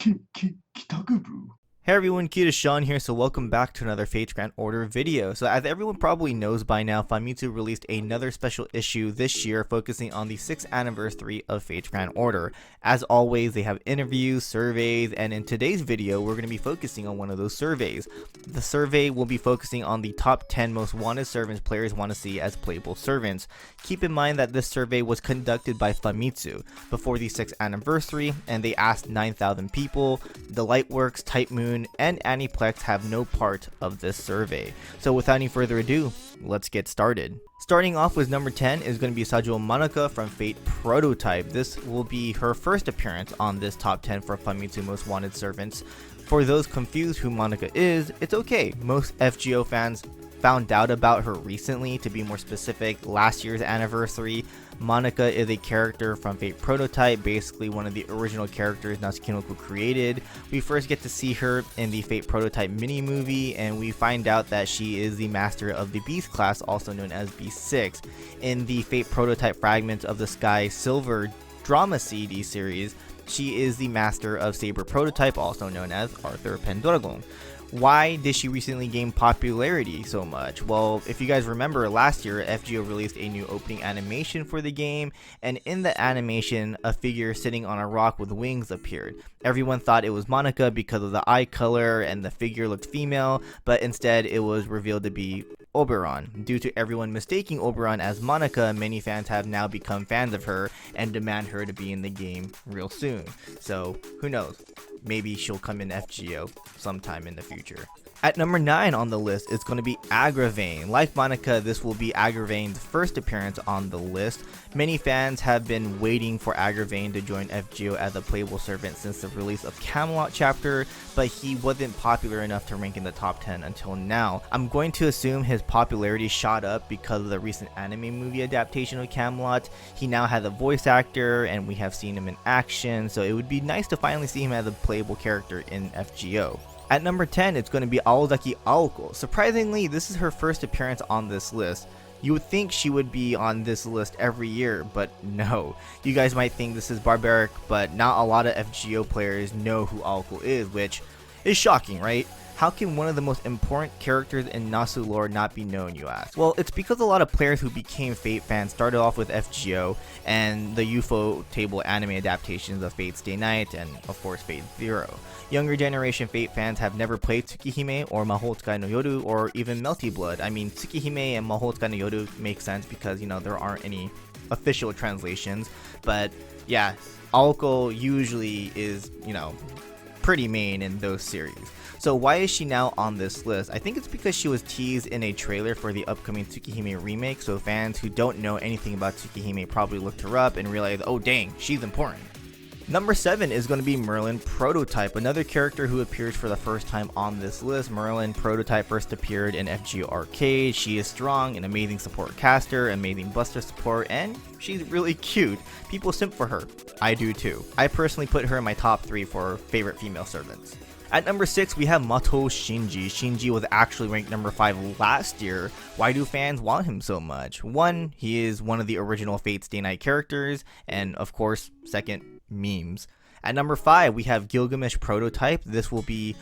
Kitaku. Hey everyone, KitaSean here, so welcome back to another Fates Grand Order video. So as everyone probably knows by now, FAMITSU released another special issue this year focusing on the 6th anniversary of Fates Grand Order. As always, they have interviews, surveys, and in today's video, we're going to be focusing on one of those surveys. The survey will be focusing on the top 10 most wanted servants players want to see as playable servants. Keep in mind that this survey was conducted by FAMITSU before the 6th anniversary, and they asked 9,000 people. The Lightworks, Type Moon, and Aniplex have no part of this survey. So without any further ado, let's get started. Starting off with number 10 is going to be Sabo Monica from Fate Prototype. This will be her first appearance on this top 10 for FAMITSU Most Wanted Servants. For those confused who Monica is, it's okay. Most FGO fans found out about her recently. To be more specific, last year's anniversary. Monica is a character from Fate Prototype, basically one of the original characters Natsuki created. We first get to see her in the Fate Prototype mini movie, and we find out that she is the master of the Beast class, also known as B6. In the Fate Prototype Fragments of the Sky Silver drama CD series, she is the master of Saber Prototype, also known as Arthur Pendragon. Why did she recently gain popularity so much? Well, if you guys remember, last year FGO released a new opening animation for the game, and in the animation a figure sitting on a rock with wings appeared. Everyone thought it was Monica because of the eye color and the figure looked female, but instead it was revealed to be Oberon. Due to everyone mistaking Oberon as Monica, many fans have now become fans of her and demand her to be in the game real soon. So who knows? Maybe she'll come in FGO sometime in the future. At number 9 on the list is going to be Aggravating. Like Monica, this will be Aggravating's first appearance on the list. Many fans have been waiting for Aggravating to join FGO as a playable servant since the release of Camelot chapter, but he wasn't popular enough to rank in the top 10 until now. I'm going to assume his popularity shot up because of the recent anime movie adaptation of Camelot. He now has a voice actor and we have seen him in action, so it would be nice to finally see him as a playable character in FGO. At number 10, it's going to be Aozaki Aoko. Surprisingly, this is her first appearance on this list. You would think she would be on this list every year, but no. You guys might think this is barbaric, but not a lot of FGO players know who Aoko is, which is shocking, right? How can one of the most important characters in Nasu lore not be known, you ask? Well, it's because a lot of players who became Fate fans started off with FGO and the UFO table anime adaptations of Fate Stay Night and of course Fate Zero. Younger generation Fate fans have never played Tsukihime or Mahou no Yoru or even Melty Blood. I mean, Tsukihime and Mahou no Yoru make sense because, you know, there aren't any official translations, but yeah, Aoko usually is, you know, pretty main in those series. So why is she now on this list? I think it's because she was teased in a trailer for the upcoming Tsukihime remake, so fans who don't know anything about Tsukihime probably looked her up and realized, oh dang, she's important. Number 7 is going to be Merlin Prototype, another character who appears for the first time on this list. Merlin Prototype first appeared in FGO Arcade. She is strong, an amazing support caster, amazing buster support, and she's really cute. People simp for her. I do too. I personally put her in my top 3 for favorite female servants. At number 6, we have Mato Shinji. Shinji was actually ranked number 5 last year. Why do fans want him so much? 1, he is one of the original Fate Stay Night characters, and of course, second, memes. At number 5, we have Gilgamesh Prototype. This will be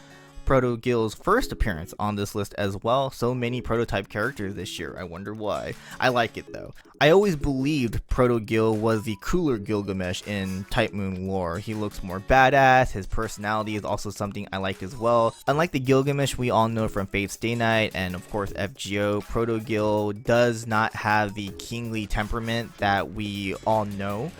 Proto Gil's first appearance on this list as well. So many Prototype characters this year, I wonder why. I like it though. I always believed Proto Gil was the cooler Gilgamesh in Type Moon lore. He looks more badass, his personality is also something I like as well. Unlike the Gilgamesh we all know from Fate Stay Night and of course FGO, Proto Gil does not have the kingly temperament that we all know.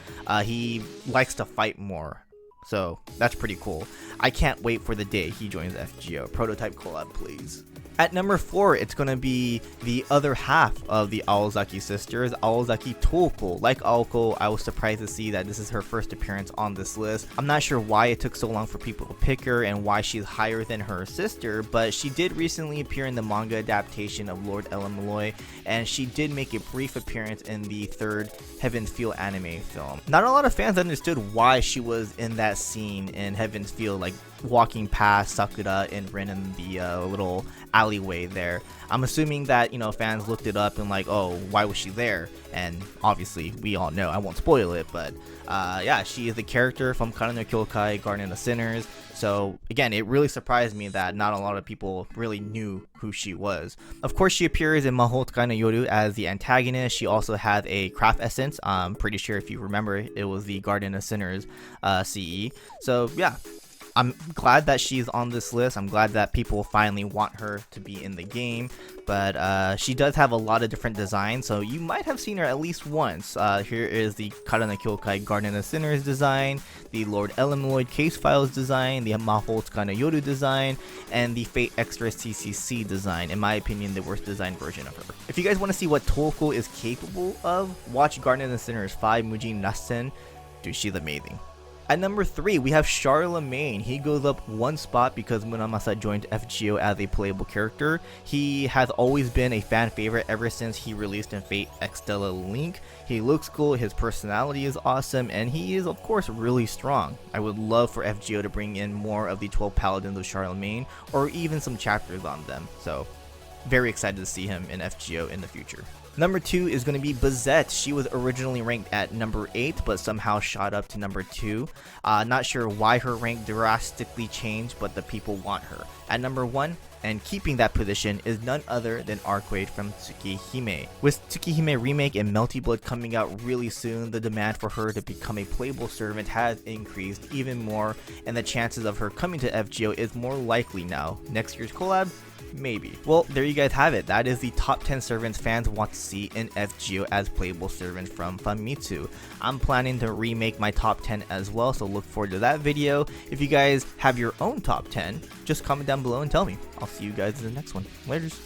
He likes to fight more. So that's pretty cool. I can't wait for the day he joins FGO. Prototype collab, please. At number 4, it's going to be the other half of the Aozaki sisters, Aozaki Toku. Like Aoko, I was surprised to see that this is her first appearance on this list. I'm not sure why it took so long for people to pick her and why she's higher than her sister, but she did recently appear in the manga adaptation of Lord Elamaloy, and she did make a brief appearance in the third Heaven's Feel anime film. Not a lot of fans understood why she was in that scene in Heaven's Feel, like walking past Sakura and Rin in the little alley alleyway there. I'm assuming that, you know, fans looked it up and like, oh, why was she there? And obviously we all know, I won't spoil it, but yeah, she is the character from Kara no Kyokai Garden of Sinners. So again, it really surprised me that not a lot of people really knew who she was. Of course, she appears in Mahou Tsukai no Yoru as the antagonist. She also has a craft essence. I'm pretty sure if you remember, it was the Garden of Sinners CE. So yeah, I'm glad that she's on this list. I'm glad that people finally want her to be in the game, but she does have a lot of different designs, so you might have seen her at least once. Here is the Kara no Kyokai Garden of Sinners design, the Lord Elemoid Case Files design, the Mahou Tsukai no Yoru design, and the Fate Extra CCC design. In my opinion, the worst designed version of her. If you guys want to see what Toku is capable of, watch Garden of Sinners 5 Mujin Nassen. Dude, she's amazing. At number 3, we have Charlemagne. He goes up one spot because Muramasa joined FGO as a playable character. He has always been a fan favorite ever since he released in Fate Extella Link. He looks cool, his personality is awesome, and he is of course really strong. I would love for FGO to bring in more of the 12 Paladins of Charlemagne, or even some chapters on them. So very excited to see him in FGO in the future. Number 2 is going to be Bazette. She was originally ranked at number 8, but somehow shot up to number 2. Not sure why her rank drastically changed, but the people want her. At number 1, and keeping that position, is none other than Arcade from Tsukihime. With Tsukihime Remake and Melty Blood coming out really soon, the demand for her to become a playable servant has increased even more, and the chances of her coming to FGO is more likely now. Next year's collab? Maybe. Well, there you guys have it. That is the top 10 servants fans want to see in FGO as playable servants from Famitsu. I'm planning to remake my top 10 as well, so look forward to that video. If you guys have your own top 10, just comment down below and tell me. I'll see you guys in the next one. Laters.